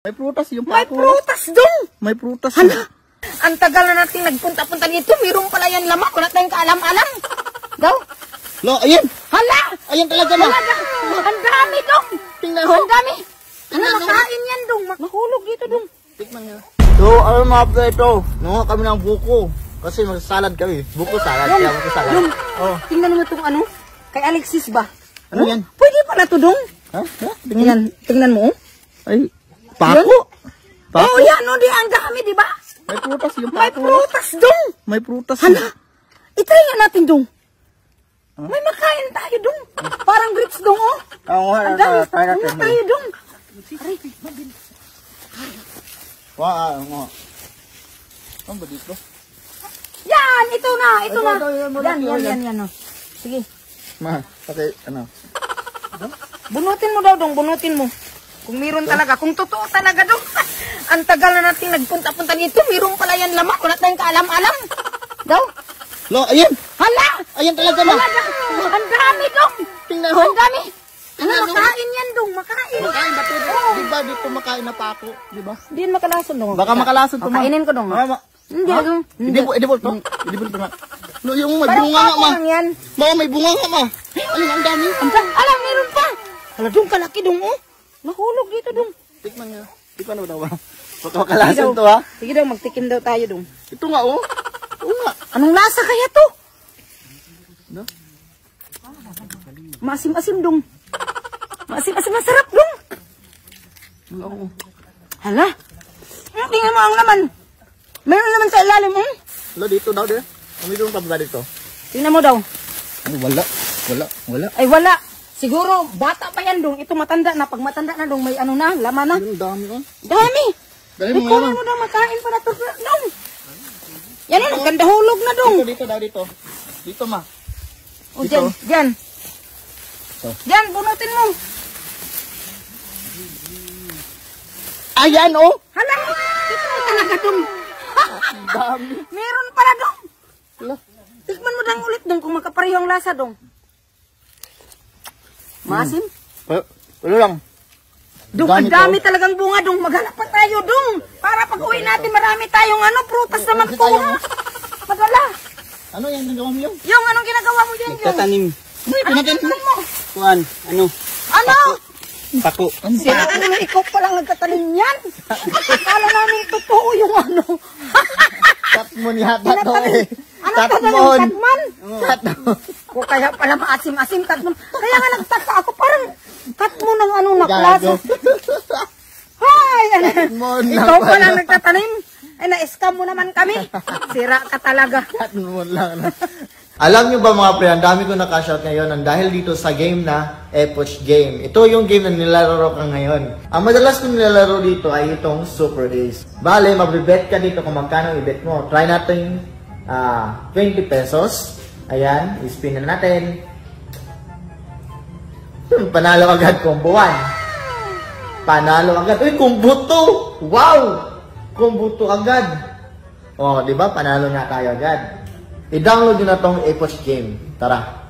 May prutas yung May pako. prutas dong! May prutas. Hala! Ang tagal na natin nagpunta-punta dito. Mayroon pala yan lamak. Wala tayong kaalam-alam. Daw? Lo, ayan! Hala! Ayan talaga na! Hala! Ang dami dong! Tingnan ho! Ang dami! Ano, Tingnan mo. makain yan dong. Mahulog dito dong. Tikman nyo. So, ano mga pre ito? Nanguha kami ng buko. Kasi magsasalad kami. Buko salad. Yung, Kaya buko salad. yung, Oh. tingnan mo itong ano. Kay Alexis ba? Ano yan? Pwede pala to dong. Ha? Ha? Tingnan mo. Ay, pako? Pako? Oh, yan o. Ang dami, di ba? May prutas yung May pako. prutas dong. May prutas. Hala! Itry nga natin dong. May makain tayo dong. Parang grapes dong oh. Oo, Ang dami. try natin. Mga tayo dong. Aray, Wow. Ano ba dito? yan! Ito na! Ito na! Yan. Oh. Sige. Ma, pati ano? Bunutin mo daw dong. Bunutin mo. Kung meron talaga. Kung totoo talaga dong. Ang tagal na natin nagpunta-punta dito. Meron pala yan lamak. Wala tayong kaalam-alam. Daw? Lo, ayan! Hala! Ayan talaga na! Hala! Ang dami dong! Tingnan ho! Ang dami! Ano, Tingnan mo. makain yan dong. Makain. Makain ba ito? Oo. Di ba dito makain na pako? Di ba? Hindi yan makalason dong. Baka makalason to, ma. Kainin ko dong. Hindi Ha? dong. Edible to? Edible to nga. No, yung may Parang bunga nga, pako ma. lang yan. Ma, may bunga nga, ma. Ayun, ang dami. Alam, meron pa. Hala, dong kalaki dong oh. Nahulog dito dong. Tikman nga. Tikman mo daw ba? Baka makalason to, ha? Sige daw, magtikim daw tayo dong. Ito nga, oh. Oo nga. Anong lasa kaya to? No? Maasim-asim dong. Maasim-asim, masarap dong. Oo. Hala. Tingnan mo ang laman. Meron naman sa ilalim oh. Lo, dito daw, de. Mayroon pa ba dito? Tingnan mo daw. Ay, wala. Wala. Ay wala. Siguro, bata pa yan dong. Ito matanda na. Pag matanda na dong, may ano na, laman na. Ang dami, oh. Dami. Dali mo Ikunin nga, mo daw, makain pa na to dong. Yan o, ganda hulog na dong. Dito daw, dito. Dito, ma. O, Dito. dyan. Oh. Dyan, bunutin mo. Ayan, oh. Hala, ito talaga dong. Ang dami. Meron pala dong. Lo. Tikman mo dang ulit dong kung magkapareho ang lasa dong. Maasim? Wala lang. Dong, Dami ang dami talagang bunga dong. Maghanap pa tayo dong. Para pag uwi natin marami tayong ano, prutas na magkuha. Madala. Ano yan? Nagawa mo yun? Yung anong ginagawa mo dyan yung? Tatanim. Anong tatanim mo? Kuan, ano? Ano? Pako. Sira ulo, ikaw palang nagkatanim yan. Akala namin totoo yung ano. Tatmon yata to eh. Ano tatanim? Tatman? Tatmon. Kung kaya pala maasim-asim, tatman. Kaya nga nagtaka ako, parang tatmo ng ano na klase. Hay! Ano? Tatmon lang Ikaw pala. palang nagtatanim. Ay, na-scam mo naman kami. Sira ka talaga. Tatmon lang. Alam nyo ba mga pre, ang dami ko nakashout ngayon ang dahil dito sa game na Epoch Game. Ito yung game na nilalaro ka ngayon. Ang madalas kong nilalaro dito ay itong Super Ace. Bale, magbibet ka dito kung magkano i-bet mo. Try natin 20 pesos. Ayan, i-spin na natin. Panalo agad combo 1. Panalo agad. Uy, combo 2! Wow! Combo 2 agad. O, di ba? Panalo nga tayo agad. I-download nyo na tong Epoch Game. Tara.